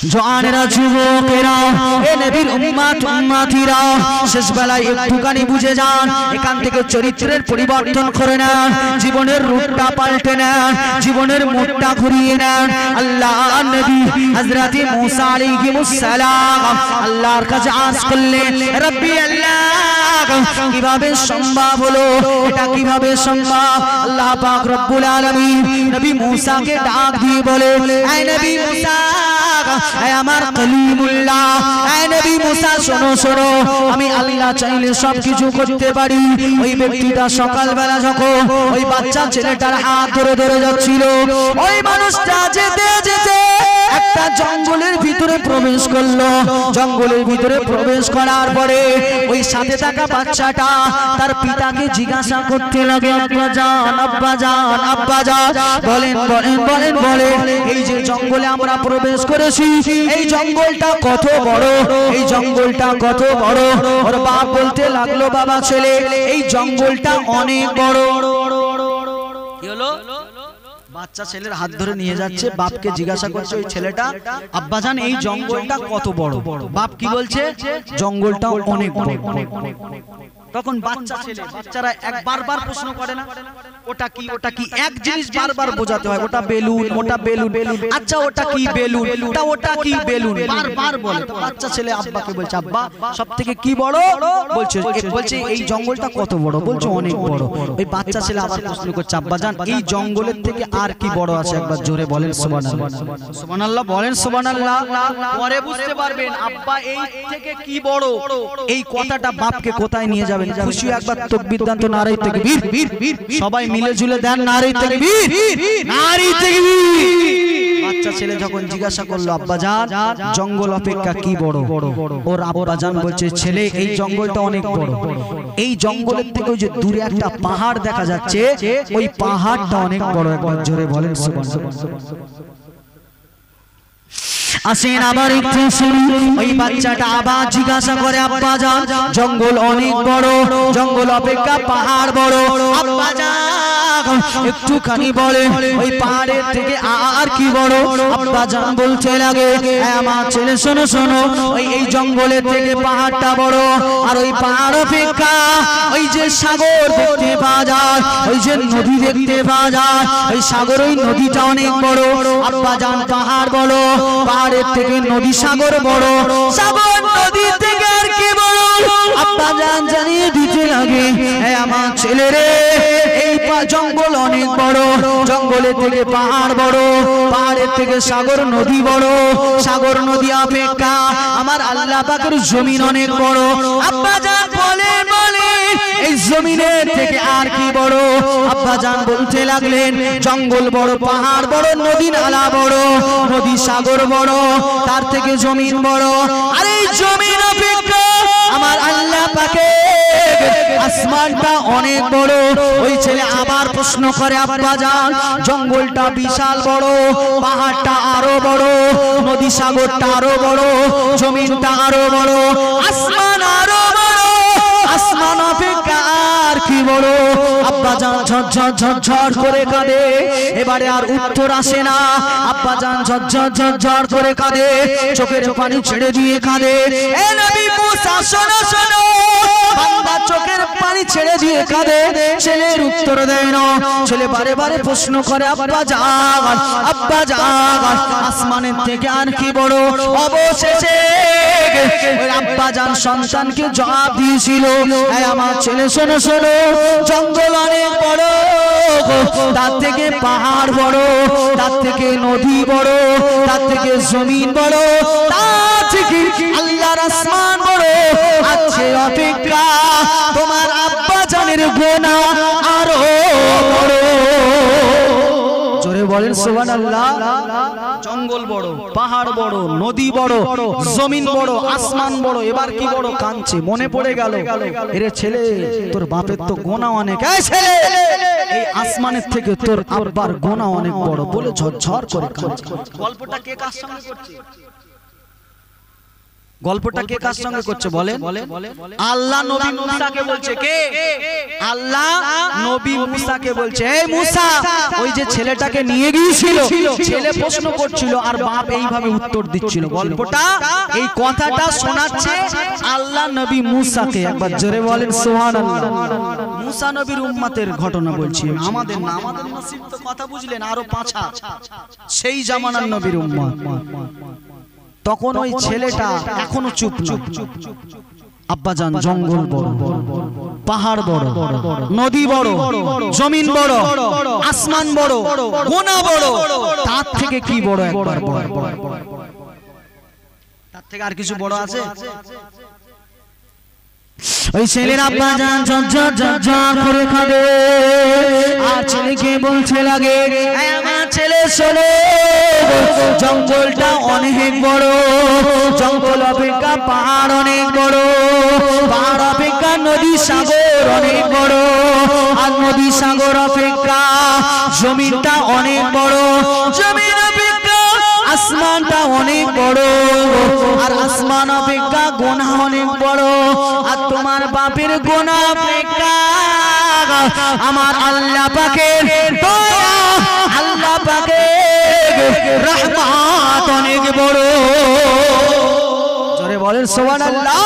জওয়ানেরা যুবকেরা এ নবীর উম্মত উম্মতিরা শেষ বেলায় একটুখানি বুঝে যান এখান থেকে চরিত্রের পরিবর্তন করে নেন জীবনের রূপটা পাল্টে নেন জীবনের মোড়টা ঘুরিয়ে নেন আল্লাহ নবী হযরত মুসা আলাইহিস সালাম আল্লাহর কাছে আরজ করলেন রব্বি আল্লাহ কিভাবে সম্ভব হলো এটা কিভাবে সম্ভব আল্লাহ পাক রব্বুল আলামিন নবী মুসাকে ডাক দিয়ে বলে হে নবী মুসা হে আমার কলিমুল্লাহ হে নবী মুসা শোনো শোনো আমি আল্লাহ চাইলে সবকিছু করতে পারি ওই ব্যক্তিটা সকালবেলা যখন ওই বাচ্চা ছেলেটার হাত ধরে ধরে যাচ্ছিল ওই মানুষটা যেতে যেতে একটা জঙ্গলের ভিতরে প্রবেশ করলো জঙ্গলের ভিতরে প্রবেশ করার পরে ওই সাথে থাকা বাচ্চাটা তার পিতাকে জিজ্ঞাসা করতে লাগে আব্বা জান আব্বা জান আব্বা জান বলেন বলেন বলেন বলেন এই যে জঙ্গলে আমরা প্রবেশ করেছি এই জঙ্গলটা কত বড় এই জঙ্গলটা কত বড় ওর বাপ বলতে লাগলো বাবা ছেলে এই জঙ্গলটা অনেক বড় কি হলো বাচ্চা ছেলের হাত ধরে নিয়ে যাচ্ছে বাপকে জিজ্ঞাসা করছে ওই ছেলেটা আব্বাজান এই জঙ্গলটা কত বড় বাপ কি বলছে জঙ্গলটা অনেক বড় তখন বাচ্চা ছেলে বাচ্চারা বারবার প্রশ্ন করে না ওটা কি এক জিনিস বারবার বোঝাতে হয় ওটা বেলুন ওটা বেলুন আচ্ছা ওটা কি বেলুন ওটা কি বেলুন বারবার বলে বাচ্চা ছেলে আব্বাকে বলছে আব্বা সবথেকে কি বড় বলছে এই জঙ্গলটা কত বড় বলছে অনেক বড় ওই বাচ্চা ছেলে আবার প্রশ্ন করছে আব্বাজান এই জঙ্গলের থেকে আর কি বড় আছে একবার জোরে বলেন সুবহানাল্লাহ সুবহানাল্লাহ বলেন সুবহানাল্লাহ পরে বুঝতে পারবেন আব্বা এই থেকে কি বড় এই কথাটা বাপকে কোথায় নিয়ে যাবেন খুশি একবার তাকবীর দান তো নারে তাকবীর সবাই মিলে ঝুলে দেন নারে তাকবীর নারে তাকবীর বাচ্চা ছেলে যখন জিজ্ঞাসা করলো আব্বাজান জঙ্গল অপেক্ষা কি বড় ওর আব্বাজান বলছে ছেলে এই জঙ্গলটা অনেক বড় এই জঙ্গলের থেকে ওই যে দূরে একটা পাহাড় দেখা যাচ্ছে ওই পাহাড়টা অনেক বড় একবার জোরে বলেন সুবহানাল্লাহ আসেন আবার একটু শুনি ওই বাচ্চাটা আবার জিজ্ঞাসা করে আব্বাজান জঙ্গল অনেক বড় জঙ্গল অপেক্ষা পাহাড় বড় আব্বাজান একটুখানি বলে ওই পাহাড়ের থেকে আর কি বড় আব্বাজান বলতে লাগে আমার ছেলে শোনো শোনো এই জঙ্গলের থেকে পাহাড়টা বড় আর ওই পাহাড় অপেক্ষা ওই যে সাগর দেখতে পাওয়া যায় ওই যে নদী দেখতে পাওয়া যায় ওই সাগর ওই নদীটা অনেক বড় আব্বাজান পাহাড় বড় পাহাড়ের থেকে নদী সাগর বড় সাগর নদী থেকে আর কি বড় আব্বাজান জানিয়ে দিতে লাগে আমার ছেলে রে এই জঙ্গল অনেক বড় জঙ্গলের থেকে পাহাড় বড় পাহাড়ের থেকে সাগর নদী বড় সাগর নদী অপেক্ষা আমার আল্লাহ পাকের জমিন অনেক বড় আব্বাজান বলে বলে এই জমিনের থেকে আর কি বড় আব্বাজান বলতে লাগলেন জঙ্গল বড় পাহাড় বড় নদী নালা বড় নদী সাগর বড় তার থেকে জমিন বড় আর এই জমিন অপেক্ষা আমার আল্লাহ পাকের আসমানটা অনেক বড় ওই ছেলে আবার প্রশ্ন করে আব্বাজান জঙ্গলটা বিশাল বড় পাহাড়টা আরো বড় নদী সাগরটা আরো বড় জমিনটা আরো বড় আসমান আরো বড় আসমান অপেক্ষা আর কি বড় আব্বাজান ঝরঝর ঝরঝর করে কাঁদে এবারে আর উত্তর আসে না আব্বাজান ঝরঝর ঝরঝর করে কাঁদে চোখের পানি ছেড়ে দিয়ে কাঁদে এ নবী মুসা শোনো শোনো বান্দা চোখের পানি ছেড়ে দিয়ে কাঁদে ছেলের উত্তর দেয় না ছেলে বারে বারে প্রশ্ন করে আব্বাজান আসমানের থেকে আর কি বড় অবশেষে ওই আব্বাজান সন্তানকে জবাব দিয়েছিল আমার ছেলে শোনো শোনো জঙ্গল অনেক বড় তার থেকে পাহাড় বড় তার থেকে নদী বড় তার থেকে জমিন বড় তার থেকে আল্লাহর আসমান বড় আছে অপেক্ষা তোমার আব্বাজানের গুনাহ আরো বড় জোরে বলেন সুবহানাল্লাহ জঙ্গল বড় পাহাড় বড় নদী বড় জমিন বড় আসমান বড় এবার কি বড় কাঁদছে মনে পড়ে গেল এরে ছেলে তোর বাপের তো গুনাহ অনেক এই ছেলে এই আসমানের থেকে তোর আব্বার গুনাহ অনেক বড় বলে ঝরঝর করে কাঁদছে গল্পটা কে কার সঙ্গে করছে গল্পটা কে কার সঙ্গে করছে বলেন? আল্লাহ নবী মুসাকে বলছে। কে? আল্লাহ নবী মুসাকে বলছে, এই মুসা, ওই যে ছেলেটাকে নিয়ে গিয়েছিল, ছেলে প্রশ্ন করছিল আর বাপ এইভাবে উত্তর দিচ্ছিল। গল্পটা, এই কথাটা শোনাচ্ছে আল্লাহ নবী মুসাকে। একবার জোরে বলেন সুবহানাল্লাহ। মুসা নবীর উম্মতের ঘটনা বলছি, আমাদের না, আমাদের নসিব তো কথা বুঝলেন আরো পাঁচা, সেই জামানার নবীর উম্মত। তখন ওই ছেলেটা এখনো চুপ না। আব্বাজান, জঙ্গল বড়, পাহাড় বড়, নদী বড়, জমিন বড়, আসমান বড়, গোনা বড়, তার থেকে কি বড়? একবার বড়, তার থেকে আর কিছু বড় আছে? ওই ছেলের আব্বাজান ঝরঝর করে কাঁদে আর ছেলেকে বলছে লাগে, আমার ছেলে শোনো, জঙ্গলটা অনেক বড়, জঙ্গল অপেক্ষা পাহাড় অনেক বড়, পাহাড় অপেক্ষা নদী সাগর অনেক বড়, আর নদী সাগর অপেক্ষা জমিনটা অনেক বড়, জমিন অপেক্ষা আসমানটা অনেক বড়, আর আসমান অপেক্ষা গোনা অনেক বড়, আর তোমার বাপের গোনা অপেক্ষা আমার আল্লাহ পাকের দয়া, আল্লাহ পাকের রহমত অনেক বড়। জোরে বলেন সুবহানাল্লাহ।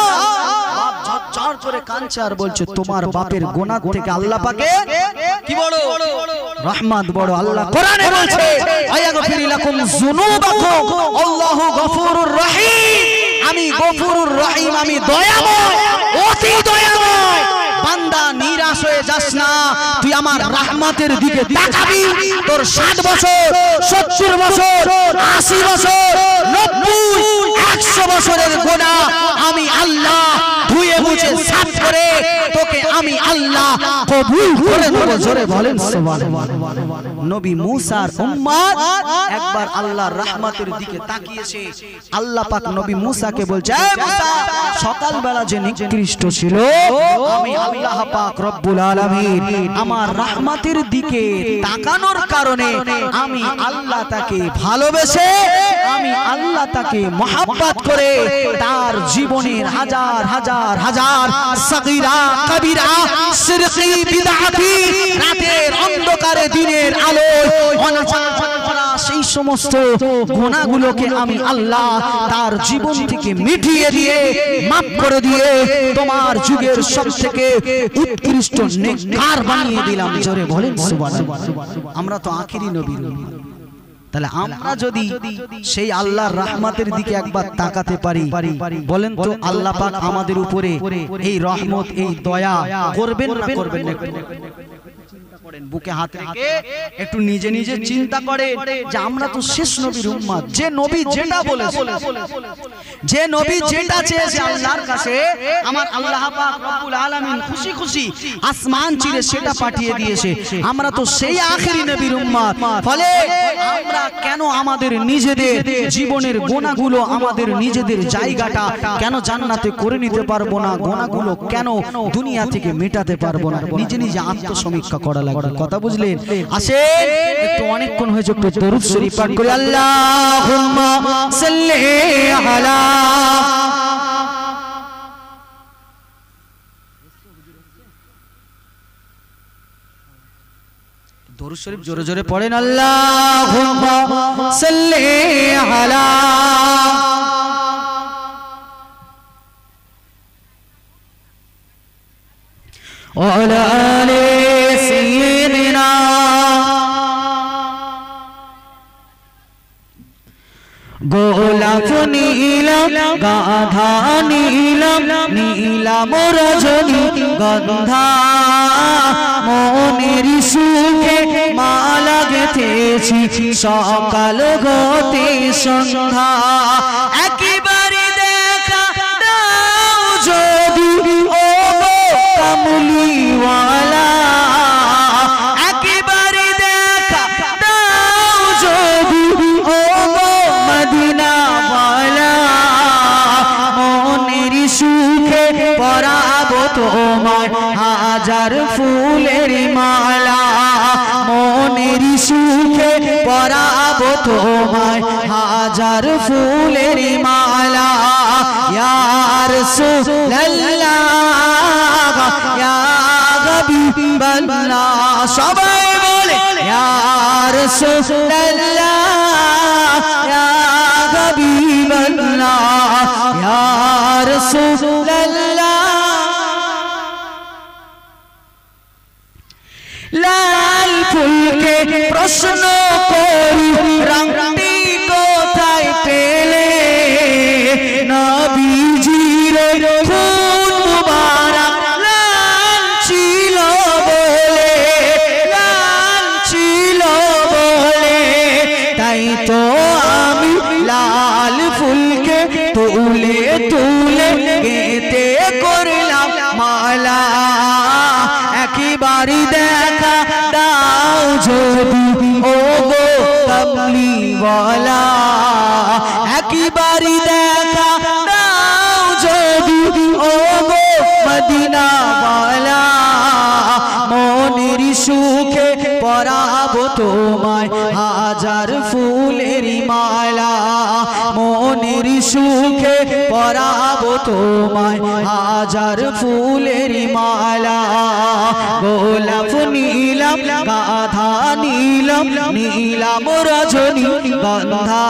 বাপ ঝরঝর করে কাঁদছে আর বলছে, তোমার বাপের গোনা থেকে আল্লাহ পাকের কি বড়? রহমত বড়। আল্লাহ কোরআনে বলছে, আয়াগফিরু লাকুম যুনুবাকুম আল্লাহু গফুরুর রহিম। আমি গফুরুর রহিম, আমি দয়াময়, অতি দয়াময়। বান্দা নিরাশ হয়ে যাস না, তুই আমার রহমতের দিকে তাকাবি। তোর 60 বছর, 70 বছর, 80 বছর, 90, 100 বছরের গোনা আমি আল্লাহ ধুয়ে মুছে সাফ করে তোকে আমি আল্লাহ কবুল করে নেব। জোরে বলেন সুবহানাল্লাহ। নবী মুসার উম্মত একবার আল্লাহর রহমতের দিকে তাকিয়েছে। আল্লাহ পাক নবী মুসাকে বলছে, এ মুসা, সকালবেলা যে নিকৃষ্ট ছিল, আমি আল্লাহ পাক রব্বুল আলামিন আমার রহমতের দিকে তাকানোর কারণে আমি আল্লাহ তাকে ভালোবেসে, আমি আল্লাহ তাকে মহব্বত করে তার জীবনের হাজার হাজার হাজার সগীরা কবিরা শিরকি বিদআতি, রাতের অন্ধকারে দিনের আলো অনাচার করা সেই সমস্ত গুনাহগুলোকে আমি আল্লাহ তার জীবন থেকে মিটিয়ে দিয়ে মাফ করে দিয়ে তোমার যুগের সবথেকে উৎকৃষ্ট নেককার বানিয়ে দিলাম। জোরে বলেন সুবহানাল্লাহ। আমরা তো আখিরি নবীর উম্মত, তাহলে আমরা যদি সেই আল্লাহর রহমতের দিকে একবার তাকাতে পারি, বলেন তো আল্লাহ পাক আমাদের উপরে এই রহমত, এই দয়া করবেন না করবেন না? বুকে হাত রেখে একটু নিজে নিজে চিন্তা করে যে আমরা তো শেষ নবীর উম্মত। যে নবী যেটা বলেছে, যে নবী যেটা চেয়েছে আল্লাহর কাছে, আমার আল্লাহ পাক রব্বুল আলামিন খুশি খুশি আসমান চিরে সেটা পাঠিয়ে দিয়েছে। আমরা তো সেই আখেরি নবীর উম্মত। ফলে আমরা কেন আমাদের নিজেদের জীবনের গোনাগুলো, আমাদের নিজেদের জায়গাটা কেন জান্নাতে করে নিতে পারবো না? গোনাগুলো কেন দুনিয়া থেকে মেটাতে পারবো না? নিজে নিজে আত্মসমীক্ষা করা লাগবে। কথা বুঝলেন? আসেন একটু, অনেকক্ষণ হয়েছে, একটু দরুদ শরীফ পাঠ করি। আল্লাহুম্মা সাল্লি আলা, দরুদ শরীফ জোরে জোরে পড়েন। আল্লাহুম্মা সাল্লি আলা ওয়ালা আলি সাইয়্যিদিনা। গোলাপ নীলাম, গাধা নীলাম, নীলাম রজনী গন্ধা, মনের সুখে মালা গেথেছি সকাল হতে সন্ধ্যা। একেবারে দেখা দাও যদি ও কামলিওয়ালা, একেবারে দেখা দাও যদি ও মদিনাওয়ালা, মনের সুখে পরাবো তোমার হাজার ফুলের মালা, মনের সুখে পরাবো তোমার হাজার ফুলের মালা। ইয়া রাসূলুল্লাহ ইয়া হাবিবাল্লাহ সবাই বলে ইয়া রাসূলুল্লাহ ইয়া হাবিবাল্লাহ ইয়া রাসূলুল্লাহ লাল ফুলকে প্রশ্ন করি রংটি কোথায় পেলে নবীজির খুন মুবারক লাল ছিল বলে তাই তো আমি লাল ফুলকে তুলে তুলে গেঁথে করলাম মালা একবারই দেখা দাও যদি ও গো কামলিওয়ালা একবারই দেখা দাও যদি ও গো মদিনাওয়ালা মনের সুখে পরাবো তোমায় হাজার ফুলের মালা মনের সুখে পরাবো তোমায় হাজার ফুলের মালা গোলাপ নীলাম গাধা নীলাম নীলাম রজনী গন্ধা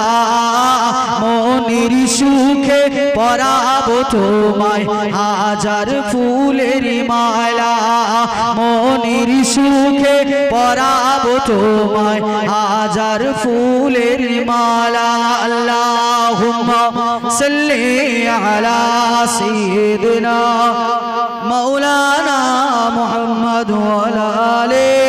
মনের সুখে পরাবো তোমায় হাজার ফুলের মালা মনের সুখে পরাবো তোমায় হাজার ফুলের মালা আল্লাহুম্মা সাল্লি আলা সাইয়্যিদিনা মাওলানা মুহাম্মদ ওয়া আলা আলিহি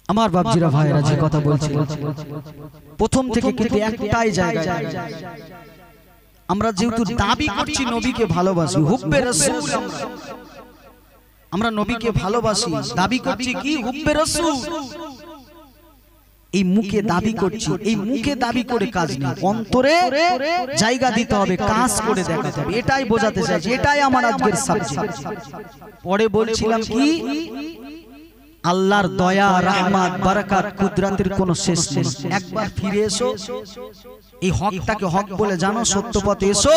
আমার বাপজিরা ভাইরা যে কথা বলছিল প্রথম থেকে কিন্তু একটাই জায়গা আমরা যেহেতু দাবি করছি নবীকে ভালোবাসি হুব্বে রাসূল আমরা নবীকে ভালোবাসি দাবি করছি কি হুব্বে রাসূল এই মুখে দাবি করছি এই মুখে দাবি করে কাজ নেই অন্তরে জায়গা দিতে হবে কাজ করে দেখাতে হবে এটাই বোঝাতে চাইছি এটাই আমার আজকের সাবজেক্ট পরে বলছিলাম কি আল্লাহর দয়া রহমত বরকত কুদরতের কোনো শেষ নেই একবার ফিরে এসো এই হকটাকে হক বলে জানো সত্য পথে এসো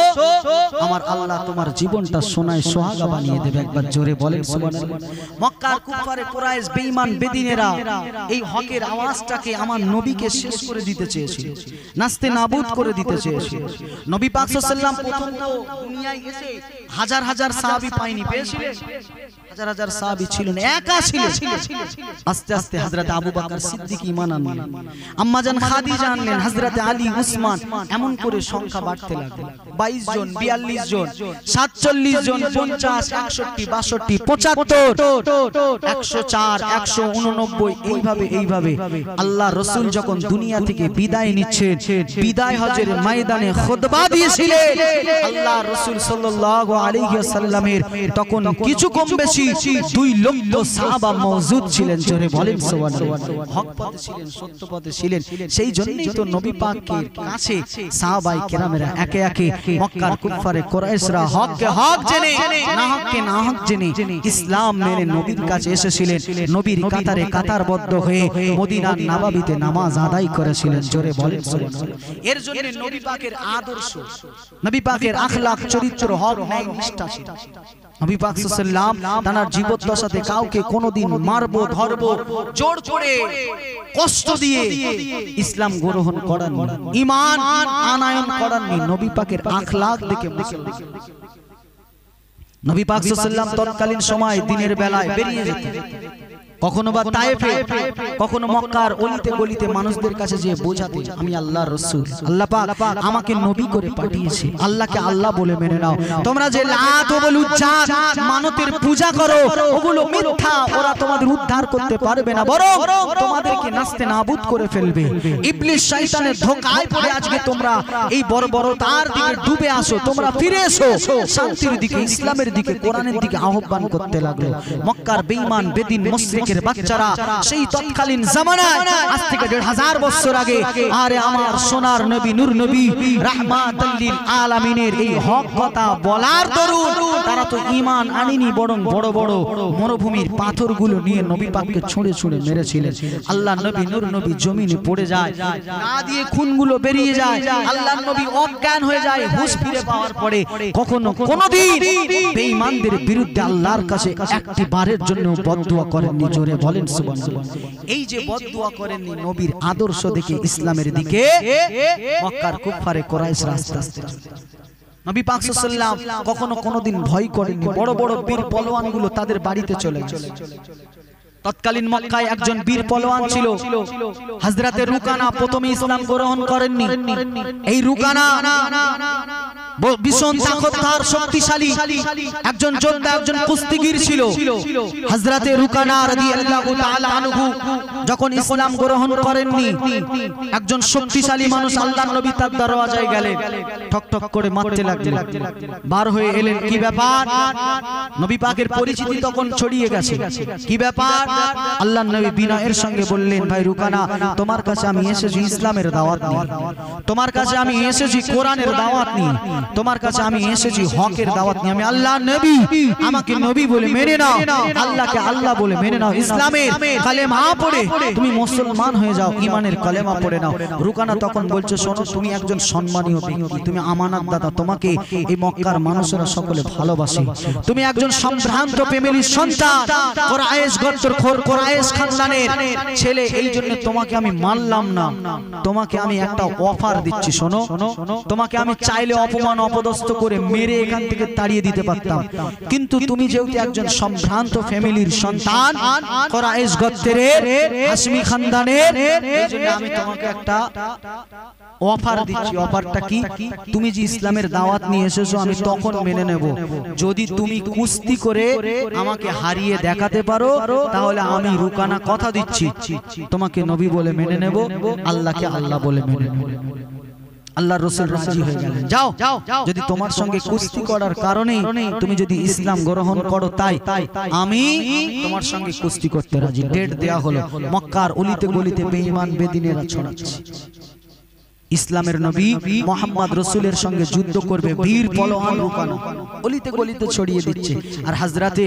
আমার আল্লাহ তোমার জীবনটা সোনায় সোহাগা বানিয়ে দেবে একবার জোরে বলেন সুবহানাল্লাহ মক্কার কুফারে কুরাইশ বেঈমান বেদিনেরা এই হকের আওয়াজটাকে আমার নবীকে শেষ করে দিতে চেয়েছিল নাস্তে নাবুদ করে দিতে চেয়েছিল নবী পাক সাল্লাল্লাহু আলাইহি ওয়াসাল্লাম প্রথম তো দুনিয়ায় এসে হাজার হাজার সাহাবী পায়নি পেয়েছিলেন হাজার হাজার সাহাবী ছিলেন একা ছিলেন আস্তে আস্তে হযরত আবু বকর সিদ্দিক ঈমান আনলেন আম্মা জান খাদিজা আনলেন হযরত আলী উসমান এমন করে সংখ্যা বাড়তে লাগলো 22 জন 42 জন 47 জন 50 61 62 75 104 189 এইভাবে আল্লাহ রাসূল যখন দুনিয়া থেকে বিদায় নিচ্ছেন বিদায় হজের ময়দানে খুতবা দিয়েছিলেন আল্লাহ রাসূল সাল্লাল্লাহু আলাইহি ওয়াসাল্লামের তখন কিছু কম বেশি 2 লক্ষ সাহাবা মওজুদ ছিলেন জোরে বলেন সুবহানাল্লাহ হক পথে ছিলেন সত্য পথে ছিলেন সেই জন্যই তো নবী পাকের কাছে সাহাবায়ে কেরামেরা একে একে মক্কার কুফারে কুরাইশরা হককে হক জেনে না হককে না হক জেনে ইসলাম মেনে নবীর কাছে এসেছিলেন নবীর কাতারে কাতারবদ্ধ হয়ে মদিনার নববীতে নামাজ আদায় করেছিলেন জোরে বলেন সুবহানাল্লাহ এর জন্য নবী পাকের আদর্শ নবী পাকের আখলাক চরিত্র হক ন্যায় নিষ্ঠা ছিল নবী পাক সাল্লাল্লাহু আলাইহি ওয়াসাল্লাম তার জীবদ্দশাতে কাউকে কোনোদিন মারবো ধরবো জোর করে কষ্ট দিয়ে ইসলাম গ্রহণ করেননি ঈমান আনয়ন করেননি নবী পাকের আখলাক দেখে মুসলমান নবী পাক সাল্লাল্লাহু আলাইহি ওয়াসাল্লাম তৎকালীন সময় দিনের বেলায় বেরিয়ে যেতেন কখনো বা তায়েফে কখনো মক্কার অলিতে গলিতে মানুষদের কাছে যে বোঝাতে আমি আল্লাহর রাসূল আল্লাহ পাক আমাকে নবী করে পাঠিয়েছে আল্লাহকে আল্লাহ বলে মেনে নাও তোমরা যে লাত ও উজ্জা মানতের পূজা করো ওগুলো মিথ্যা ওরা তোমাদের উদ্ধার করতে পারবে না বরং তোমাদেরকে নাস্তে নাবুদ করে ফেলবে ইবলিস শয়তানের ধোঁকায় পড়ে আজকে তোমরা এই বর্বরতার দিকে ডুবে আসো তোমরা ফিরে এসো শান্তির দিকে ইসলামের দিকে কোরআনের দিকে আহ্বান করতে লাগলো মক্কার বেঈমান বেদিন মুশরিক মুশরিকের বাচ্চারা সেই তৎকালীন জামানায় আজ থেকে 1500 বছর আগে আরে আমার সোনার নবী নূর নবী রাহমাতুল লিল আলামিনের এই হক কথা বলার দরুন তারা তো ঈমান আনেনি, বরং বড় বড় মরুভূমির পাথরগুলো নিয়ে নবী পাককে ছুঁড়ে ছুঁড়ে মেরেছিলেন। আল্লাহ নবী নূর নবী জমিনে পড়ে যায়, না দিয়ে খুনগুলো বেরিয়ে যায়, আল্লাহ নবী অজ্ঞান হয়ে যায়। হুঁশ ফিরে পাওয়ার পরে কখনো কোনোদিন বেঈমানদের বিরুদ্ধে আল্লাহর কাছে একটি বারের জন্য বদদুয়া করেননি। জোরে বলেন সুবহানাল্লাহ। এই যে বদদুয়া করেননি, নবীর আদর্শ দেখে ইসলামের দিকে মক্কার কুফারে কুরাইশরা আস্তে আস্তে নবী পাক সাল্লাল্লাহু আলাইহি ওয়াসাল্লাম কখনো কোনোদিন ভয় করেননি। বড় বড় বীর পলোয়ানগুলো তাদের বাড়িতে চলে গেছে। তৎকালীন মক্কায় একজন বীর পলোয়ান ছিল, হযরতে রুকানা। প্রথমে ইসলাম গ্রহণ করেননি। এই রুকানা ভীষণ তাকতদার, শক্তিশালী একজন যোদ্ধা, একজন কুস্তিগীর ছিল। হযরতে রুকানা রাদিয়াল্লাহু তাআলা আনহু যখন ইসলাম গ্রহণ করেননি, একজন শক্তিশালী মানুষ আল্লাহর নবী তার দরওয়াজায় গেলেন, ঠক ঠক করে মারতে লাগলেন। বার হয়ে এলেন, কি ব্যাপার? নবী পাকের পরিচিতি তখন ছড়িয়ে গেছে। কি ব্যাপার? আল্লাহর নবী বিনয়ের সঙ্গে বললেন, ভাই রুকানা, তোমার কাছে আমি এসেছি ইসলামের দাওয়াত নিয়ে, তোমার কাছে আমি এসেছি কোরআনের দাওয়াত নিয়ে, তোমার কাছে আমি এসেছি হকের দাওয়াত নিয়ে। আমি আল্লাহর নবী, আমাকে নবী বলে মেনে নাও, আল্লাহকে আল্লাহ বলে মেনে নাও, ইসলামের কালেমা পড়ে তুমি মুসলমান হয়ে যাও, ঈমানের কালেমা পড়ে নাও। রুকানা তখন বলছে, শোনো, তুমি একজন সম্মানীয় ব্যক্তি, তুমি আমানতদাতা, তোমাকে এই মক্কার মানুষেরা সকলে ভালোবাসে, তুমি একজন সম্ভ্রান্ত ফ্যামিলির সন্তান, কুরাইশ গোত্র, কুরাইশ খানদানের ছেলে, এই জন্য তোমাকে আমি মানলাম না। তোমাকে আমি একটা অফার দিচ্ছি, শোনো, তোমাকে আমি চাইলে অপমান অপদস্থ করে মেরে এখান থেকে তাড়িয়ে দিতে পারতাম, কিন্তু তুমি যেহেতু একজন সম্ভ্রান্ত ফ্যামিলির সন্তান, কুরাইশ গোত্রের, হাশমি খানদানের, এই জন্য আমি তোমাকে একটা অফার দিচ্ছি। অফারটা কি? তুমি যে ইসলামের দাওয়াত নিয়ে এসেছো আমি তখন মেনে নেব যদি তুমি কুস্তি করে আমাকে হারিয়ে দেখাতে পারো, তাহলে আমি রুকানা কথা দিচ্ছি তোমাকে নবী বলে মেনে নেব, আল্লাহকে আল্লাহ বলে মেনে নেব। আল্লাহর রাসূল রাজি হয়ে গেলেন, যাও, যদি তোমার সঙ্গে কুস্তি করার কারণে তুমি যদি ইসলাম গ্রহণ করো, তাই আমি তোমার সঙ্গে কুস্তি করতে রাজি। ডেট দেয়া হলো। মক্কার অলিতে গলিতে বেঈমান বেদিনেরা ছড়াচ্ছে। ইসলামের নবী মুহাম্মদ রাসূলের সঙ্গে যুদ্ধ করবে বীর পলোয়ান রুকানা, অলিতে গলিতে ছড়িয়ে দিচ্ছে। আর হযরতে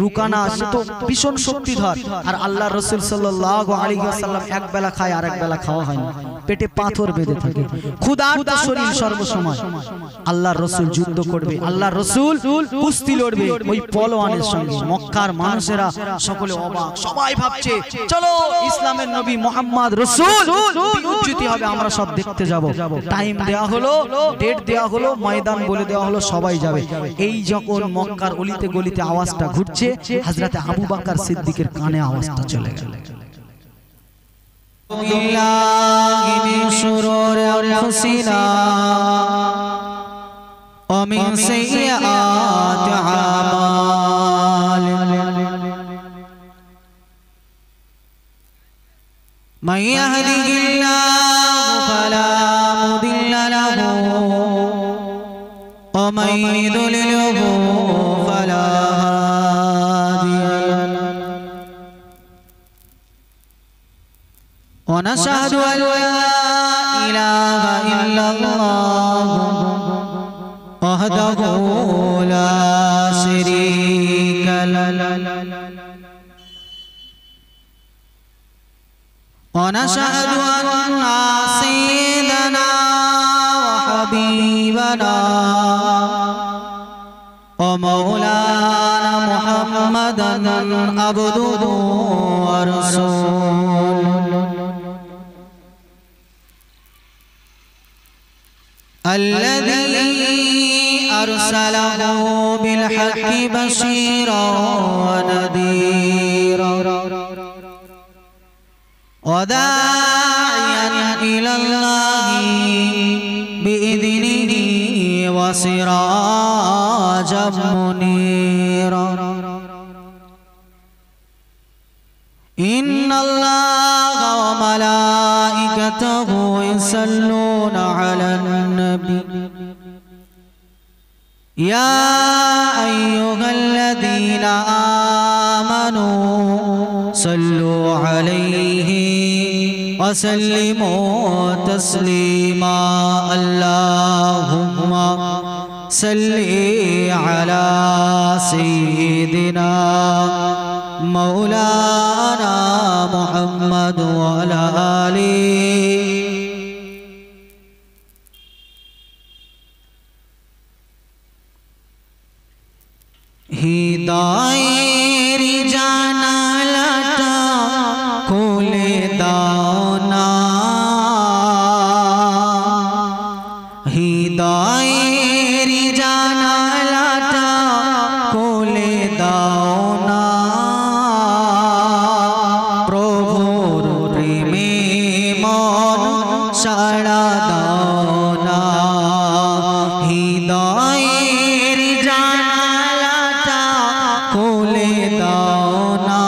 রুকানা সে তো ভীষণ শক্তিধর, আর আল্লাহর রাসূল সাল্লাল্লাহু আলাইহি ওয়াসাল্লাম এক বেলা খায় আর এক বেলা খাওয়া হয় না, পেটে পাথর বেঁধে থাকে, ক্ষুধার্ত শরীর সর্বসময়। আল্লাহর রাসূল যুদ্ধ করবে, আল্লাহর রাসূল কুস্তি লড়বে ওই পলোয়ানের সঙ্গে। মক্কার মানুষেরা সকলে অবাক, সবাই ভাবছে চলো ইসলামের নবী মুহাম্মদ রাসূল বিউজ্জতি হবে, আমরা সব দেখতে যাব। টাইম দেয়া হলো, ডেট দেয়া হলো, ময়দান বলে দেওয়া হলো, সবাই যাবে। এই যখন মক্কার অলিতে গলিতে আওয়াজটা ঘুরছে, হযরতে আবু বকর সিদ্দিকের কানে আওয়াজটা চলে গেল। বিল্লাহি মিন শুরুরি আনফুসিনা ওয়া মিন সাইয়্যাতি আমালিনা মান ইয়াহদিহিল্লাহু ফালা মুদিল্লা লাহু ওয়া মান ইউদ্লিলহু ফালা হাদিয়া লাহু ওয়া নাশহাদু আল লা ইলাহা ইল্লাল্লাহু ওয়াহদাহু লা শারীকা লাহু ونشهد أن سيدنا وحبيبنا ومولانا محمدا عبده ورسوله الذي أرسله بالحق بشيرا ونذيرا وداعيا إلى الله بإذنه وسراجا منيرا إن الله وملائكته يصلون على النبي يا أيها الذين آمنوا عليه وسلموا تسليما اللهم صل على سيدنا مولانا محمد وعلى آله हिदायर जानालाटा खोले दाना हिदायर जानालाटा खोले दाना प्रभुर प्रेमे मन साड़ा दाना हिदायर जानालाटा खोले दाना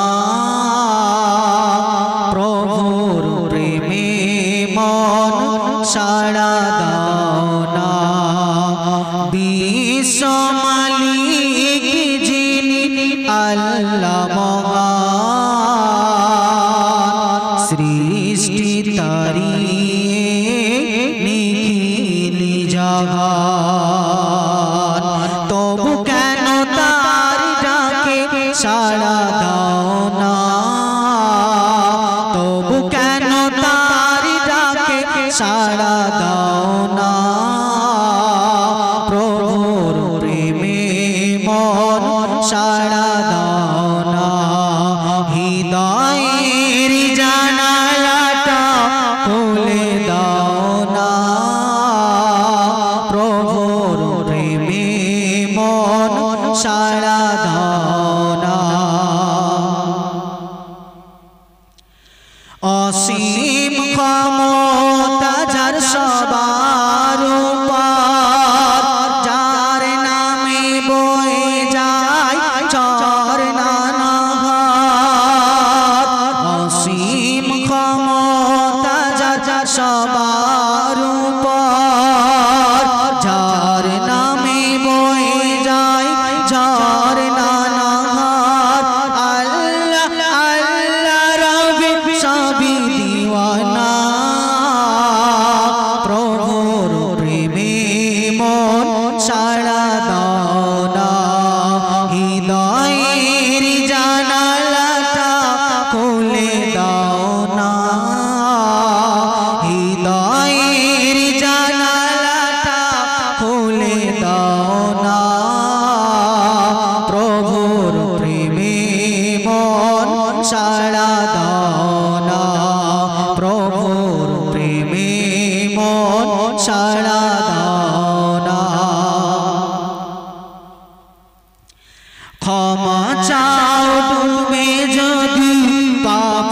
प्रभुर प्रेमे मन साड़ा दाना विश्व मालिक जिनि अल्लाह महान सृष्टि तारिये निखिल जहान तबु केन तार डाके साड़ा दाओ ना तबु केन तार डाके साड़ा दाओ ना प्रभुर प्रेमे मन साड़ा दाओ ना हिदायर जानालाटा खोले दाओ ना प्रभुर प्रेमे मन साड़ा दाओ ना অসীম ক্ষমতা যার সবার উপর যার নামে বয়ে যায় চর নানাহার অসীম ক্ষমতা যার সবার উপর যার নামে বয়ে যায় চর নানাহার আল্লাহ আল্লাহ রবি সবই দিওয়ানা প্রভুর প্রেমে মন সাড়া দাও না হৃদয়ের জানালাটা খুলে দাও না হৃদয়ের জানালাটা খুলে দাও না প্রভুর প্রেমে মন সাড়া দাও না প্রভুর প্রেমে মন সাড়া দাও না ক্ষমা চাও ডুবে যদি পাপ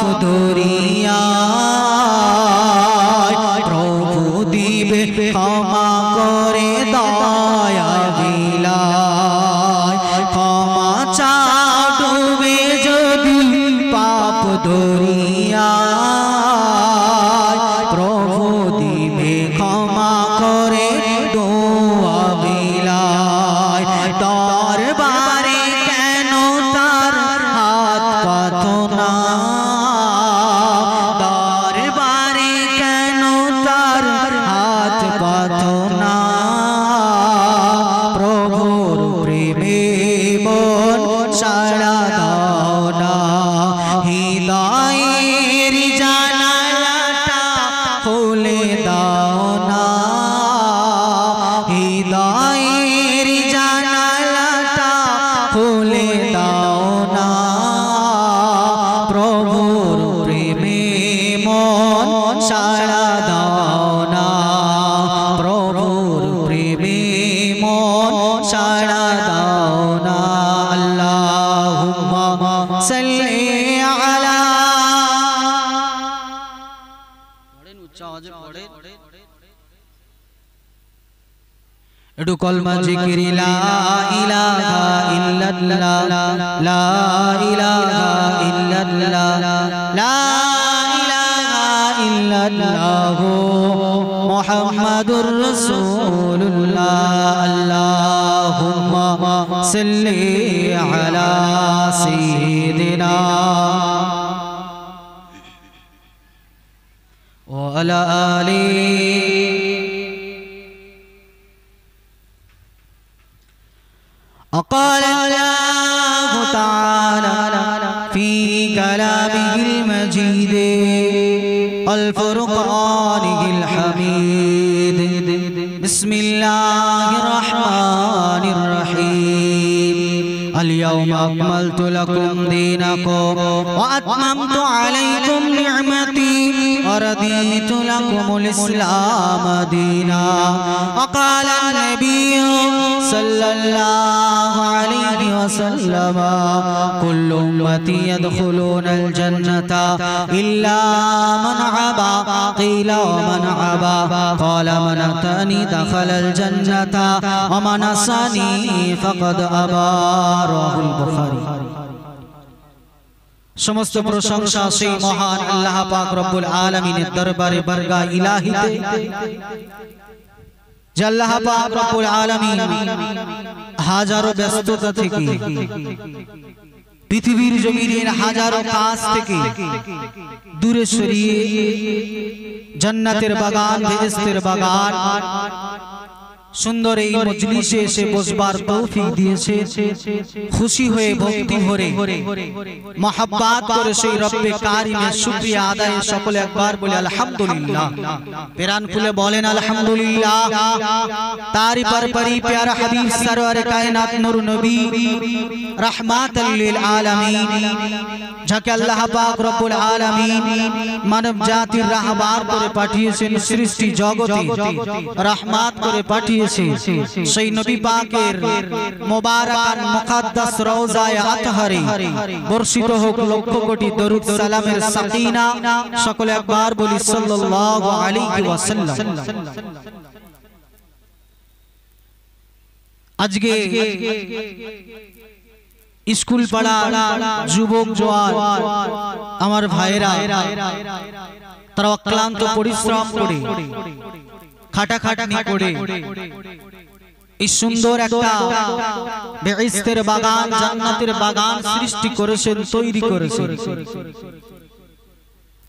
দরিয়ায় প্রভু দিবে ক্ষমা করে দয়া বিলায় ক্ষমা চাও ডুবে যদি পাপ দরিয়ায় প্রভু দিবে ক্ষমা করে দোয়া বিলায় দরবারে কেন তার হাত পাতো না দরবারে কেন তার হাত পাতো না প্রভুর প্রেমে মন সাড়া দাও না হৃদয়ের জানালাটা খুলে দাও না হৃদয়ের জানালাটা খুলে দাও না প্রভুর প্রেমে মন সাড়া দাও না প্রভুর প্রেমে মন সাড়া দাও না আল্লাহুম্মা সাল্লি আলা উচ্চ আওয়াজে পড়ে একটু কলমা জিকির লা ইলাহা ইল্লাল্লাহ লা ইলাহা ইল্লাল্লাহ লা ইলাহা ইল্লাল্লাহ মুহাম্মাদুর রাসূলুল্লাহ আল্লাহুম্মা সাল্লি আলা সাইয়্যিদিনা وعلى آله وقال الله تعالى في كلامه المجيد الفرقان الحميد بسم الله الرحمن الرحيم اليوم أكملت لكم دينكم وأتممت عليكم نعمتي ورضيت لكم الإسلام دينا وقال النبي صلى الله عليه وسلم كل أمتي يدخلون الجنة إلا من عبى قيل ومن عبى قال من أتاني دخل الجنة ومن عصاني فقد أبى رواه البخاري সমস্ত প্রশংসা সেই মহান আল্লাহ পাক রব্বুল আলামিনের দরবারে বারগাহ ইলাহিতে যে আল্লাহ পাক রব্বুল আলামিন হাজারো ব্যস্ততা থেকে পৃথিবীর জমিনের হাজারো কাজ থেকে দূরে সরিয়ে জান্নাতের বাগান বেহেশতের বাগান সুন্দর এই মজলিসে এসে বসবার তৌফিক দিয়েছে খুশি হয়ে ভক্তি ভরে মহব্বত করে সেই রব্বে কারিমের শুকরিয়া আদায়ে সকলে একবার বলে আলহামদুলিল্লাহ প্রাণ খুলে বলেন আলহামদুলিল্লাহ তারই পরপরি প্যারা হাবিব সরওয়ারে কায়নাত নূর নবী রাহমাতাল লিল আলামিন যাকে আল্লাহ পাক রব্বুল আলামিন মানব জাতির রাহবার করে পাঠিয়েছেন সৃষ্টি জগতে রহমত করে পাঠিয়েছেন সেই নবী পাকের মোবারক মুকদ্দাস রওজায়ে আতহারে বর্ষিত হোক লক্ষ কোটি দরুদ সালামের সাকিনা সকলে একবার বলি সাল্লাল্লাহু আলাইহি ওয়াসাল্লাম আজকে স্কুল পড়া যুবক জওয়ান আমার ভাইরা তারা অক্লান্ত পরিশ্রম করে খাটাখাটনি করে এই সুন্দর একটা বেহেশতের বাগান জান্নাতের বাগান সৃষ্টি করেছেন তৈরি করেছেন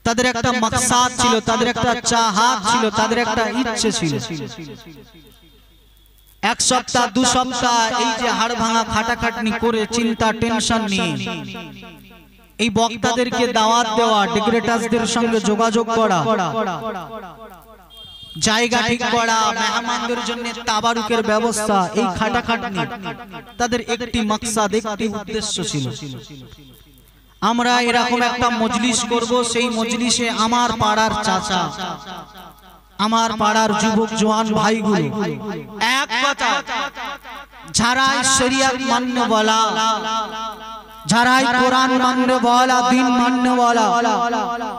তাদের একটা মাকসাদ ছিল তাদের একটা চাহাত ছিল তাদের একটা ইচ্ছে ছিল এক সপ্তাহ দু সপ্তাহ এই যে হাড় ভাঙা খাটাখাটনি করে চিন্তা টেনশন নিয়ে এই বক্তাদেরকে দাওয়াত দেওয়া ডেকোরেটরদের সঙ্গে যোগাযোগ করা জায়গা ঠিক করা মেহমানদের জন্য তাবারুকের ব্যবস্থা এই খাটাখাটনি তাদের একটি মাকসাদ একটি উদ্দেশ্য ছিল আমরা এরকম একটা মজলিস করব সেই মজলিসে আমার পাড়ার চাচা আমার পাড়ার যুবক জওয়ান ভাইগুলো এক কথা যারা শরিয়ত মাননে ওয়ালা যারা কোরআন মাননে ওয়ালা দ্বীন মাননে ওয়ালা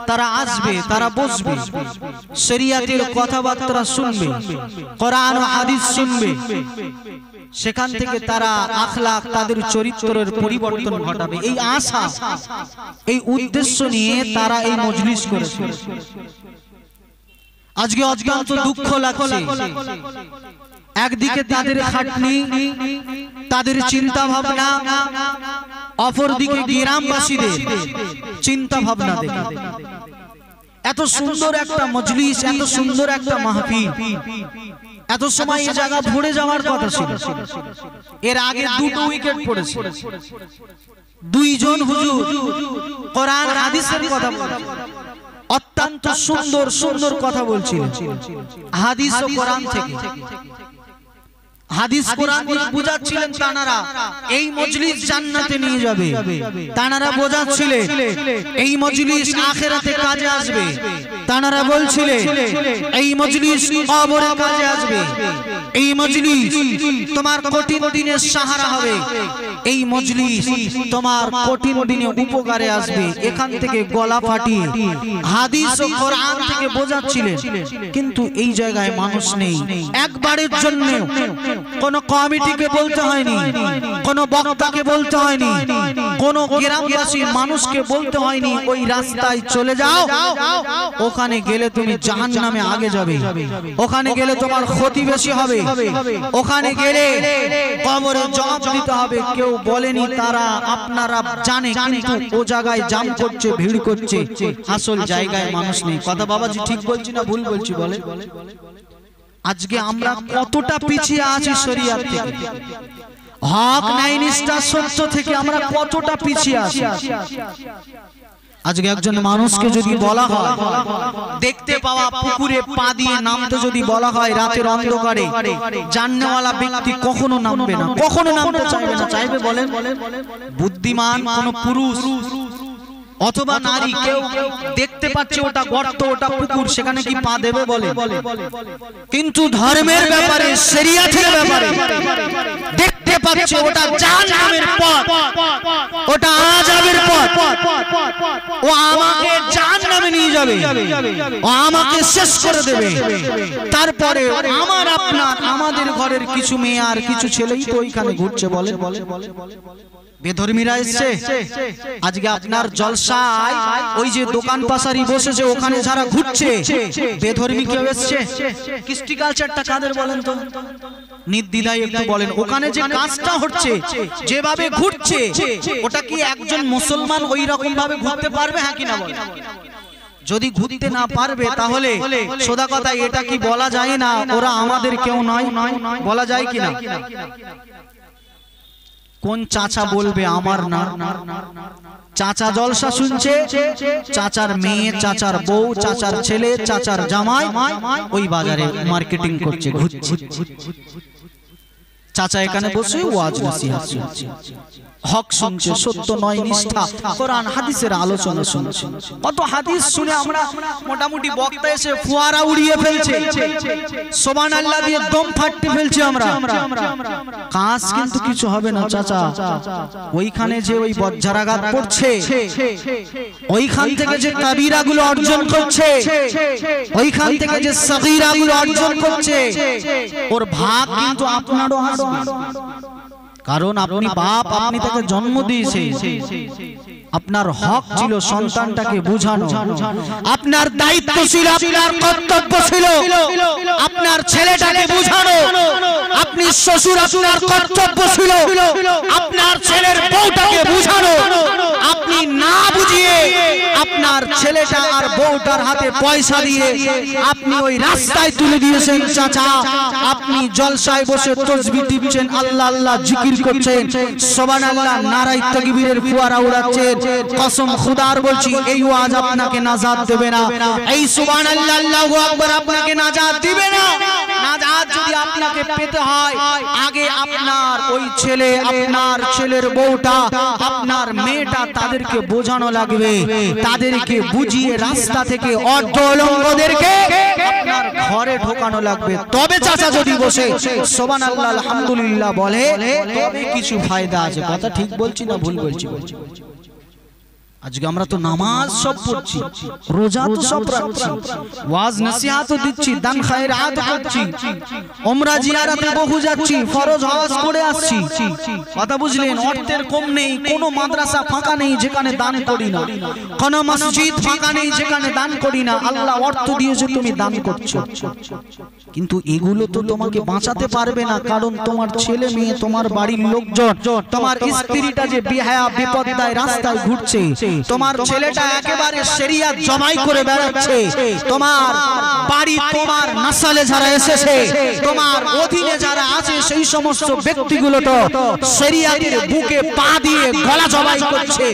তারা আসবে তারা বসবে শরিয়তের কথাবার্তা শুনবে কোরআন ও হাদিস শুনবে সেখান থেকে তারা আখলাক তাদের চরিত্রের পরিবর্তন ঘটাবে এই আশা এই উদ্দেশ্য নিয়ে তারা এই মজলিস করেছে আজকে অত্যন্ত দুঃখ লাগছে একদিকে তাদের খাটনি তাদের চিন্তা ভাবনা অপরদিকে গ্রামবাসীদের চিন্তা ভাবনা দেখে এত সুন্দর একটা মজলিস এত সুন্দর একটা মাহফিল এত সময় এই জায়গা ভরে যাওয়ার কথা ছিল এর আগে দুটো উইকেট পড়েছে দুইজন হুজুর কোরআন হাদিসের কথা বলেছে অত্যন্ত সুন্দর সুন্দর কথা বলছিল হাদিস ও কোরআন থেকে হাদিস কোরআন দিয়ে বুঝাচ্ছিলেন তানারা এই মজলিস জান্নাতে নিয়ে যাবে তানারা বোঝাচ্ছিলেন এই মজলিস আখিরাতে কাজে আসবে তানারা বলছিলেন এই মজলিস কবরে কাজে আসবে এই মজলিস তোমার কঠিন দিনে সাহারা হবে এই মজলিস তোমার কঠিন দিনে উপকারে আসবে এখান থেকে গলা ফাটিয়ে হাদিস ও কোরআন থেকে বোঝাচ্ছিলেন কিন্তু এই জায়গায় মানুষ নেই একবারের জন্য কোন কমিটিকে বলতে হয়নি কোন বক্তাকে বলতে হয়নি কোন গ্রামবাসী মানুষকে বলতে হয়নি ওই রাস্তায় চলে যাও, ওখানে গেলে তুমি জাহান্নামে আগে যাবে, ওখানে গেলে তোমার ক্ষতি বেশি হবে, ওখানে গেলে কবরে জবাব দিতে হবে। কেউ বলেনি, তারা আপনারা জানে, কিন্তু ও জায়গায় জাম করছে, ভিড় করছে, আসল জায়গায় মানুষ নেই। কথা বাবাজি ঠিক বলছি না ভুল বলছি বলে? আজকে আমরা কতটা পিছিয়ে আছি শরিয়াত থেকে, হক ন্যায় নিষ্ঠা সত্য থেকে আমরা কতটা পিছিয়ে আছি। আজকে একজন মানুষকে যদি বলা হয় দেখতে পাওয়া পুকুরে পা দিয়ে নামতে যদি বলা হয় রাতের অন্ধকারে, জাননেওয়ালা ব্যক্তি কখনো নামবে না, কখনো নামতে চাইবে না। চাইবে বলেন? বুদ্ধিমান কোন পুরুষ অথবা নারী কেউ দেখতে পাচ্ছে ওটা গর্ত, ওটা পুকুর, সেখানে কি পা দেবে বলে? কিন্তু ধর্মের ব্যাপারে, শরিয়াতের ব্যাপারে দেখতে পাচ্ছে ওটা জাহান্নামের পথ, ওটা আযাবের পথ, ও আমাকে জাহান্নামে নিয়ে যাবে, ও আমাকে শেষ করে দেবে। তারপরে আমার আপনার আমাদের ঘরের কিছু মেয়ে আর কিছু ছেলেই তো ওইখানে ঘুরছে বলে। বেধর্মীরা এসছে আজকে আপনার জলসায়, ওই যে দোকান পাশারি বসেছে ওখানে যারা ঘুরছে, বেধর্মী কেউ এসছে? কৃষ্টি কালচারটা কাদের বলেন তো? নির্দ্বিধায় একটু বলেন, ওখানে যে কাজটা হচ্ছে, যেভাবে ঘুরছে, ওটা কি একজন মুসলমান ওই রকম ভাবে ঘুরতে পারবে? হ্যাঁ কি না বলেন? যদি ঘুরতে না পারবে তাহলে সোজা কথা এটা কি বলা যায় না ওরা আমাদের কেউ নয়? বলা যায় কিনা? কোন চাচা বলবে আমার না? চাচা জলসা শুনছে, চাচার মেয়ে, চাচার বউ, চাচার ছেলে, চাচার জামাই ওই বাজারে মার্কেটিং করছে, ঘুরছে। চাচা এখানে বসে ওয়াজ নসিহত শুনছে, হক শুনছে, সত্য নয় নিষ্ঠা কোরআন হাদিসের আলোচনা শুনছে। কত হাদিস শুনে আমরা মোটামুটি বক্তা এসে ফুয়ারা উড়িয়ে ফেলছে, সুবহানাল্লাহ দিয়ে দম ফাটতে ফেলছে আমরা। কাজ কিন্তু কিছু হবে না চাচা। ওইখানে যে ওই বজ্জারাঘাত পড়ছে, ওইখান থেকে যে কাবিরাগুলো অর্জন করছে, ওইখান থেকে যে সগীরাগুলো অর্জন করছে, ওর ভাগ কিন্তু আপনারও আসবে। কারণ আপনি বাপ, আপনি তাকে জন্ম দিয়েছে, আপনার হক ছিল সন্তানটাকে বোঝানো, আপনার দায়িত্ব ছিল, আপনার কর্তব্য ছিল আপনার ছেলেটাকে বোঝানো। আপনি শ্বশুর, আপনার কর্তব্য ছিল আপনার ছেলের বউটাকে বোঝানো। আপনি না বুঝিয়ে আপনার ছেলেটা আর বউটার হাতে পয়সা দিয়ে আপনি ওই রাস্তায় তুলে দিয়েছেন চাচা। আপনি জলসায় বসে তাসবিহ টিপছেন, আল্লাহ আল্লাহ জিকির করছেন, সুবহানাল্লাহ নারায়ে তাকবীরের ফুয়ারা উড়াচ্ছেন। কসম খুদার বলছি এই ওয়াজ আপনাকে নাজাত দেবে না, এই সুবহানাল্লাহ আল্লাহু আকবার আপনাকে নাজাত দিবে না। নাজাত যদি আপনাকে পেতে হয়, আগে আপনার ওই ছেলে, আপনার ছেলের বউটা, আপনার মেয়েটা, তাদেরকে বোঝানো লাগবে, তাদেরকে বুঝিয়ে রাস্তা থেকে অর্ধলঙ্গদেরকে আপনার ঘরে ঢোকানো লাগবে। তবে চাচা যদি বসে সুবহানাল্লাহ আলহামদুলিল্লাহ বলে, তবে কিছু ফায়দা আছে। কথা ঠিক বলছি না ভুল বলছি? আজকে আমরা তো নামাজ সব পড়ছি, রোজা তো সব রাখছি, ওয়াজ নসিহত দিচ্ছি, দান খায়রাত করছি, উমরা জিয়ারতে বহু যাচ্ছি, ফরজ হজ করে আসছি। কথা বুঝলেন? অর্থের কম নেই, কোনো মাদ্রাসা ফাঁকা নেই যেখানে দান করি না, কোনো মসজিদ ফাঁকা নেই যেখানে দান করি না। আল্লাহ অর্থ দিয়েছে, তুমি দান করছো, কিন্তু এগুলো তো তোমাকে বাঁচাতে পারবে না। কারণ তোমার ছেলে মেয়ে, তোমার বাড়ির লোকজন, তোমার স্ত্রীটা যে বেহায়া বিপদদায় রাস্তায় ঘুরছে, তোমার ছেলেটা একেবারে শরিয়াত জমাই করে বেড়াচ্ছে, তোমার বাড়ি, তোমার নসলে যারা এসেছে, তোমার অধীনে যারা আছে, সেই সমস্ত ব্যক্তিগুলো তো শরিয়াতের বুকে পা দিয়ে গলা জবাই করছে।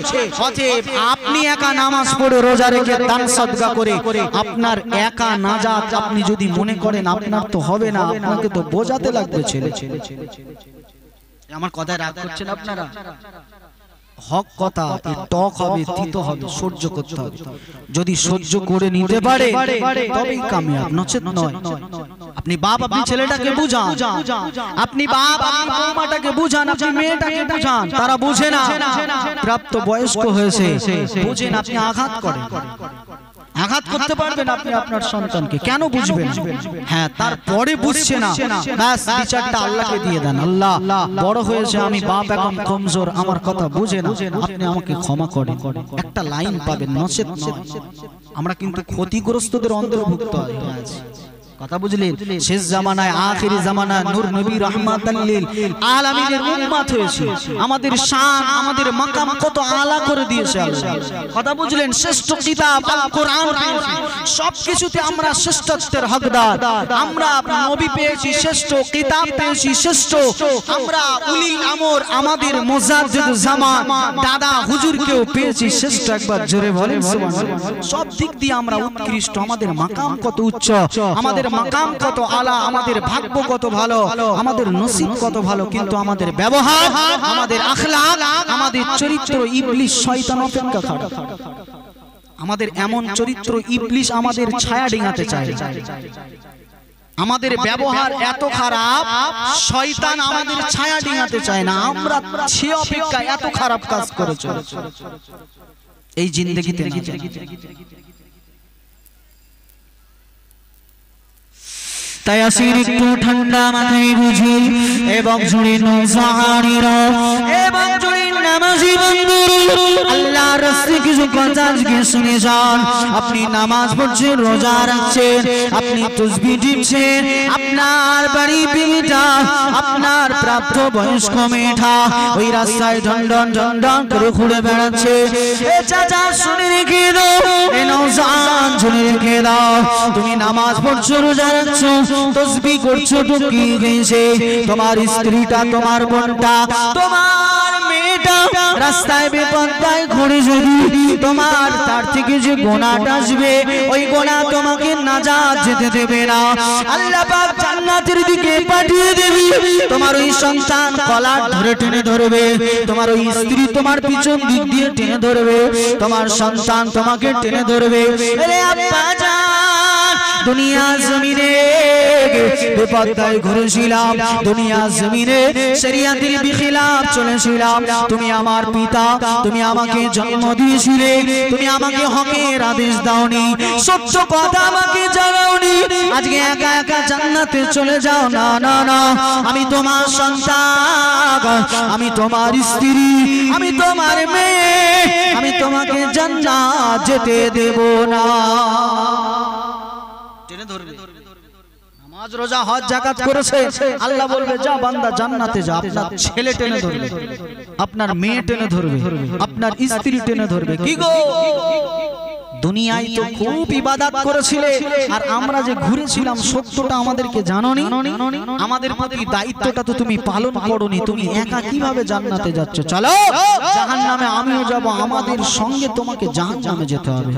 অতএব আপনি একা নামাজ পড়ে, রোজা রেখে, দান সদকা করে আপনার একা নাজাত আপনি যদি মনে করেন, আপনার তো হবে না, আপনাকে তো বোঝাতে লাগবে ছেলে। আমার কথায় রাগ করছেন আপনারা? হক কথা টক হবে, তিতো হবে, সহ্য করতে হবে। যদি সহ্য করে নিতে পারে তবেই কামিয়াব, নচেত নয়। আপনি বাপ, আপনি ছেলেটাকে বুঝান, আপনি বাপ, আপনি বৌমাটাকে বুঝান, আপনি মেয়েটাকে বুঝান, তারা বুঝে না, প্রাপ্ত বয়স্ক হয়েছে, বুঝেন, আপনি আঘাত করেন, আঘাত করতে পারবেন আপনি আপনার সন্তানকে, কেন বুঝবেন? হ্যাঁ, তারপরে বুঝছে না, ব্যাস বিচারটা আল্লাহকে দিয়ে দেন। আল্লাহ বড় হয়েছে, আমি বাপ এখন কমজোর, আমার কথা বুঝে না, আপনি আমাকে ক্ষমা করেন, একটা লাইন পাবেন। নচেত নয়। আমরা কিন্তু ক্ষতিগ্রস্তদের অন্তর্ভুক্ত আছি। কথা বুঝলেন? শেষ জামানায়, আখিরি জামানায় নূর নবী রাহমাতাল লিল আলামিনের উম্মত হয়েছে। আমাদের শান, আমাদের মাকাম কত আলা করে দিয়েছে আল্লাহ। কথা বুঝলেন? শ্রেষ্ঠ কিতাব আল কোরআন পেয়েছি, সবকিছুতে আমরা শ্রেষ্ঠত্বের হকদার। আমরা নবী পেয়েছি শ্রেষ্ঠ, কিতাব পেয়েছি শ্রেষ্ঠ, আমরা উলিল আমর, আমাদের মুজাদ্দিদ জামান দাদা হুজুরকেও পেয়েছি শ্রেষ্ঠ। একবার জোরে বলেন সুবহানাল্লাহ। সব দিক দিয়ে আমরা উৎকৃষ্ট। আমাদের মাকাম কত উচ্চ, আমাদের মাকাম কত আলা, আমাদের ভাগ্য কত ভালো, আমাদের নসিব কত ভালো, কিন্তু আমাদের ব্যবহার, আমাদের আখলাক, আমাদের চরিত্র ইবলিস শয়তান অপেক্ষা খারাপ। আমাদের এমন চরিত্র ইবলিস আমাদের ছায়া ডিঙাতে চায়। আমাদের ব্যবহার এত খারাপ, শয়তান আমাদের ছায়া ডিঙাতে চায় না। আমরা সে অপেক্ষা এত খারাপ কাজ করেছি এই জিন্দেগিতে। তাই আসির একটু ঠান্ডা মাথায় বুঝি এবং জুড়ে নৌসাহারিরা এবং জুড়ে নামাজি বন্ধুরা, আল্লাহর রাস্তায় কিছু কথা আজকে শুনে যান। আপনি নামাজ পড়ছেন, রোজা রাখছেন, আপনি তাসবিহ দিচ্ছেন, আপনার বাড়ি বিবিটা, আপনার প্রাপ্ত বয়স্ক মেয়েটা ওই রাস্তায় ঢন্ডন ঢন্ডন করে ঘুরে বেড়াচ্ছে। এ চাচা শুনে রেখে দাও, এ নৌসান শুনে রেখে দাও, তুমি নামাজ পড়ছো, রোজা রাখছো, তাসবিহ করছো, তো কি হয়েছে? তোমার স্ত্রীটা, তোমার বোনটা, তোমার মেয়েটা রাস্তায় বেপরদায় ঘুরে যদি তোমার তার থেকে যে গুনাহটা আসবে, ওই গুনাহ তোমাকে নাজাত যেতে দেবে না। আল্লাহ পাক জান্নাতের দিকে পাঠিয়ে দেবে। তোমার ওই সন্তান কলার ধরে টেনে ধরবে, তোমার ওই স্ত্রী তোমার পিছন দিক দিয়ে টেনে ধরবে, তোমার সন্তান তোমাকে টেনে ধরবে। আরে আব্বা জান, দুনিয়া জমিনে বেপরদায় ঘুরেছিলাম, দুনিয়া জমিনে শরিয়াতের বিখিলাফ চলেছিলাম। তুমি আমার পিতা, তুমি আমাকে জন্ম দিয়েছিলে, তুমি আমাকে হকের আদেশ দাওনি, সত্য কথা আমাকে জানাওনি। আজকে একা একা জান্নাতে চলে যাও। না না না, আমি তোমার সন্তান, আমি তোমার স্ত্রী, আমি তোমার মেয়ে, আমি তোমাকে জান্নাত যেতে দেব না। টেনে ধরবে। নামাজ রোজা হজ যাকাত করেছে, আল্লাহ বলবে যা বান্দা জান্নাতে যা। আপনার ছেলে টেনে ধরবে, আপনার মেয়ে টেনে ধরবে, আপনার স্ত্রী টেনে ধরবে। কি গো, দুনিয়ায় তো খুব ইবাদত করেছিলে, আর আমরা যে ঘুরেছিলাম সত্যটা আমাদেরকে জানোনি। আমাদের প্রতি দায়িত্বটা তো তুমি পালন করোনি। তুমি একা কিভাবে জান্নাতে যাচ্ছ? চলো জাহান্নামে আমিও যাব, আমাদের সঙ্গে তোমাকে জাহান্নামে যেতে হবে।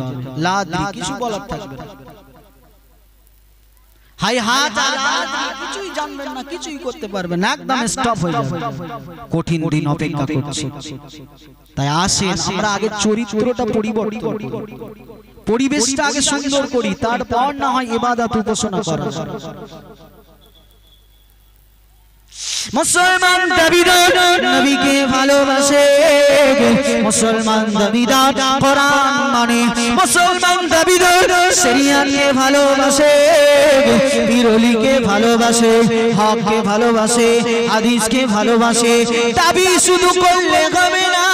লা আদরি, কিছু বলার থাকবে না। হাই হাত আর হাত কিছুই জানবেন না, কিছুই করতে পারবেন না, একদম স্টপ হয়ে যাবে। কঠিন দিন অপেক্ষা করছে। তাই আসেন আমরা আগে চরিত্রটা পরিবর্তন করি, পরিবেশটা আগে সুন্দর করি, তারপর না হয় ইবাদত উপাসনা করা। মুসলমান দাবিদার নবীকে ভালোবাসে, মুসলমান দাবিদার কোরআন মানে, মুসলমান দাবিদার শরিয়াতকে ভালোবাসে, পীর ওলিকে ভালোবাসে, হককে ভালোবাসে, হাদিসকে ভালোবাসে। দাবি শুধু করলে হবে না,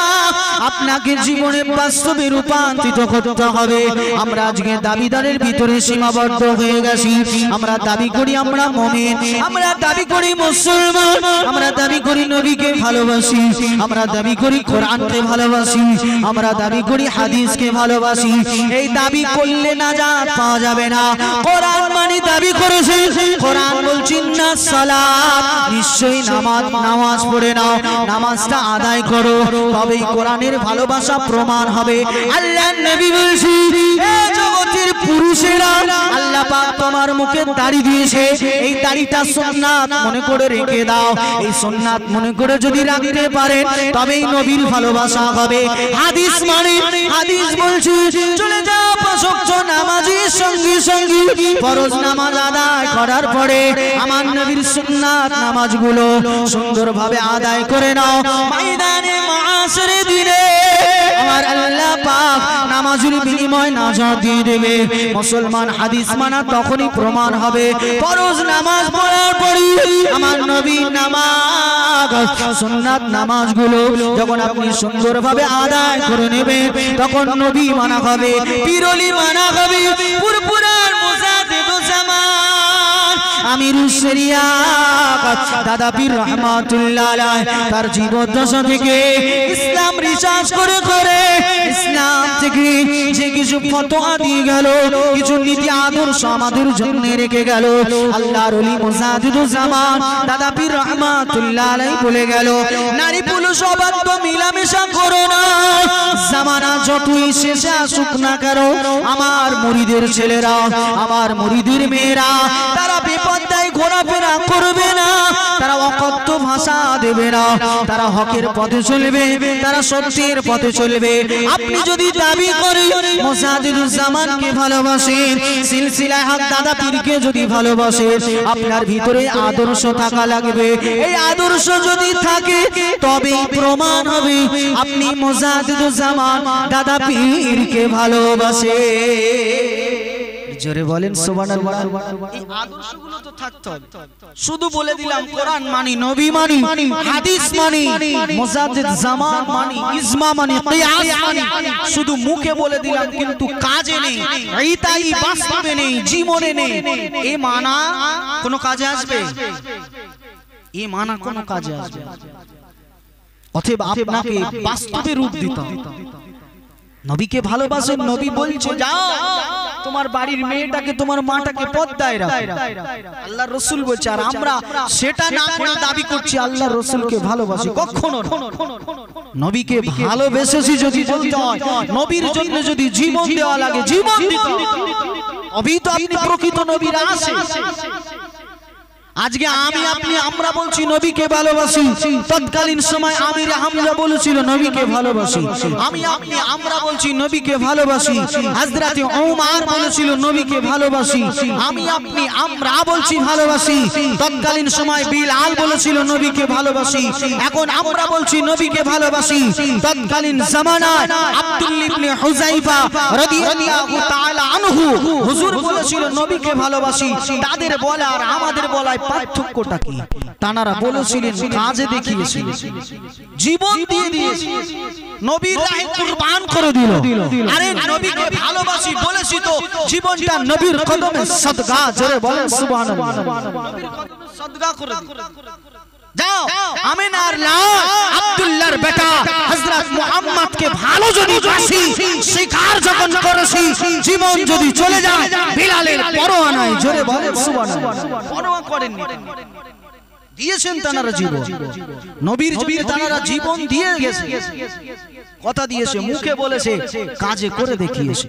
আপনাকে জীবনে বাস্তবে রূপান্তরিত করতে হবে। আমরা আজকে দাবিদারের ভিতরে সীমাবদ্ধ হয়ে গেছি। আমরা দাবি করি আমরা মুমিন, আমরা দাবি করি মুসলমান, আমরা দাবি করি নবীকে ভালোবাসি, আমরা দাবি করি কোরআনকে ভালোবাসি, আমরা দাবি করি হাদিসকে ভালোবাসি। এই দাবি করলে নাজাত পাওয়া যাবে না। কোরআন মানে দাবি করেছে, কোরআন বলছে না সালাত, নিশ্চয়ই নামাজ পড়ে নাও, নামাজটা আদায় করো, তবেই কোরআনের ভালোবাসা প্রমাণ হবে। আল্লাহর নবী বলছি, এই জগতের পুরুষেরা আল্লাহ পাক তোমার মুখে দাড়ি দিয়েছে, এই দাড়িটা সুন্নাত মনে করে রেখে দাও। এই সুন্নাত মনে করে যদি রাখতে পারেন তবেই নবীর ভালোবাসা হবে। হাদিস মানে হাদিস বলছি চলে যাও 5 ওয়াক্ত নামাজের সঙ্গে সঙ্গে ফরজ নামাজ আদায় করার পরে আমার নবীর সুন্নাত নামাজগুলো সুন্দরভাবে আদায় করে নাও। ময়দানে মাশরে দিনে আমার আল্লাহ পাক নামাজের বিনিময় নাজাত দিয়ে দেবে। মুসলমান হাদিস মানা তখনই প্রমাণ হবে ফরজ নামাজ পড়ার পরে আমার নবীর নামাজ সুন্নাত নামাজগুলো যখন আপনি সুন্দরভাবে আদায় করে নেবেন তখন নবী মানা হবে, পীরলি মানা হবে। পুরপুরার মুজাদ্দিদুজ জামান আমিরুশ শরিয়াত দাদা পীর রহমাতুল্লাহ আলাইহি তার জীবদ্দশা থেকে ইসলাম রিসার্চ করে করে ইসলাম থেকে যে কিছু ফতোয়া দিয়ে গেল, কিছু নীতি আদর্শ আমাদের জন্য রেখে গেল, আল্লাহর ওলি মুজাদ্দিদুজ জামান দাদা পীর রহমাতুল্লাহ আলাইহি বলে গেল, নারী পুরুষ অবাধ্য মিলামেশা করো না। জামানা যতই শেষে আসুক না কেন আমার মুরিদের ছেলেরা, আমার মুরিদের মেয়েরা তারা বেপরদায় ঘোরাফেরা করবে না, তারা অকথ্য ভাষা দেবে না, তারা হকের পথে চলবে, তারা সত্যের পথে চলবে। আপনি যদি দাবি করেন মুজাদ্দিদুজ জামানকে ভালোবাসেন, সিলসিলায়ে হক দাদা পীরকে যদি ভালোবাসেন, আপনার ভিতরে আদর্শ থাকা লাগবে। এই আদর্শ যদি থাকে তবেই প্রমাণ হবে আপনি মুজাদ্দিদুজ জামান দাদা পীরকে ভালোবাসেন। জোরে বলেন সুবহানাল্লাহ। এই আদর্শগুলো তো থাকতে হবে। শুধু বলে দিলাম কোরআন মানি, নবী মানি, হাদিস মানি, মুজাদ্দিদ জামান মানি, ইজমা মানি, কিয়াস মানি, শুধু মুখে বলে দিলাম কিন্তু কাজে নেই, ইতাই বাস্তবে নেই, জীবনে নেই। এই মানা কোনো কাজে আসবে? এই মানা কোনো কাজে আসবে? অতএব আপনাকে বাস্তবে রূপ দিতে হবে। নবীকে ভালোবাসেন, নবী বলছে যাও তোমার বাড়ির মেয়েটাকে তোমার মাটাকে পর্দায় রাখো, আল্লাহর রাসূল বলছে। আর আমরা সেটা না করে দাবি করছি আল্লাহর রাসূলকে ভালোবাসি। কখনো নবীকে ভালোবেসেছি যদি বলতে হয়, নবীর জন্য যদি জীবন দেওয়া লাগে জীবন দিতে হবে, তবেই তো আপনি প্রকৃত নবীর আশে। আজকে আমি আপনি আমরা বলছি নবীকে ভালোবাসি, তৎকালীন সময় আমির হামজা বলেছিল নবীকে ভালোবাসি। আমি আপনি আমরা বলছি নবীকে ভালোবাসি, হযরত ওমর বলেছিল নবীকে ভালোবাসি। আমি আপনি আমরা বলছি ভালোবাসি, তৎকালীন সময় বিলাল বলেছিল নবীকে ভালোবাসি। এখন আমরা বলছি নবীকে ভালোবাসি। তৎকালীন জামানায় আব্দুল্লাহ ইবনে হুযাইফা রাদিয়াল্লাহু তাআলা আনহু হুজুর বলেছিল নবীকে ভালোবাসি। তাদের বলা আর আমাদের বলায় পার্থক্যটা কি? তানারা বলেছিলেন কাজে দেখিয়েছিলেন, জীবন দিয়ে দিয়েছিলেন, নবীর রাহে কুরবান করে দিল। আরে নবীকে ভালোবাসি বলেছি তো জীবনটা নবীর কদমে সদকা, জোরে বলেন সুবহানাল্লাহ, নবীর কদমে সদকা করে দিল। যাও আমিনার লাল আব্দুল্লাহর বেটা হযরত মুহাম্মদকে ভালো যদি বাসি, শিকার যখন করেছি, জীবন যদি চলে যায় বিলালের পরোয়া নাই, জোরে বলেন সুবহানাল্লাহ। পরোয়া করেননি, দিয়েছেন তানারা জীবন, নবীর জন্য তানারা জীবন দিয়ে গেছে। কথা দিয়েছে, মুখে বলেছে, কাজে করে দেখিয়েছে।